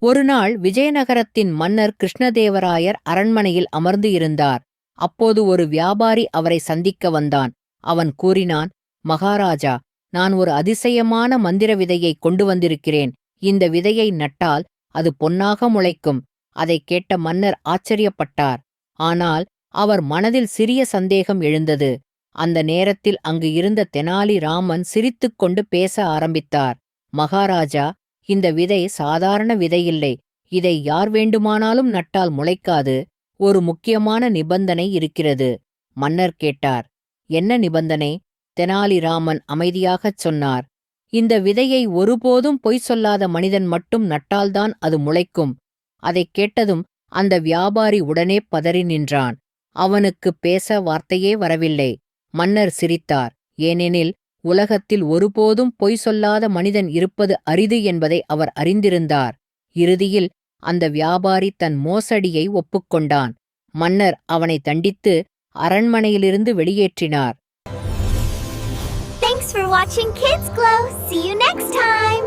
ஒருநாள் விஜயநகரத்தின் மன்னர் கிருஷ்ணதேவராயர் அரண்மனையில் அமர்ந்து இருந்தார். அப்போது ஒரு வியாபாரி அவரை சந்திக்க வந்தான். அவன் கூறினான், மகாராஜா, நான் ஒரு அதிசயமான மந்திர விதையை கொண்டு வந்திருக்கிறேன். இந்த விதையை நட்டால் அது பொன்னாக முளைக்கும். அதைக் கேட்ட மன்னர் ஆச்சரியப்பட்டார். ஆனால் அவர் மனதில் சிறிய சந்தேகம் எழுந்தது. அந்த நேரத்தில் அங்கு இருந்த தெனாலி ராமன் சிரித்துக்கொண்டு பேச ஆரம்பித்தார். மகாராஜா, இந்த விதை சாதாரண விதையில்லை. இதை யார் வேண்டுமானாலும் நட்டால் முளைக்காது. ஒரு முக்கியமான நிபந்தனை இருக்கிறது. மன்னர் கேட்டார். என்ன நிபந்தனை? தெனாலிராமன் அமைதியாகச் சொன்னார். இந்த விதையை ஒருபோதும் பொய் சொல்லாத மனிதன் மட்டும் நட்டால்தான் அது முளைக்கும். அதைக் கேட்டதும் அந்த வியாபாரி உடனே பதறி நின்றான். அவனுக்குப் பேச வார்த்தையே வரவில்லை. மன்னர் சிரித்தார். ஏனெனில் உலகத்தில் ஒருபோதும் பொய் சொல்லாத மனிதன் இருப்பது அரிது என்பதை அவர் அறிந்திருந்தார். இறுதியில் அந்த வியாபாரி தன் மோசடியை ஒப்புக்கொண்டான். மன்னர் அவனை தண்டித்து அரண்மனையிலிருந்து வெளியேற்றினார். Thanks for watching Kids Glow. See you next time.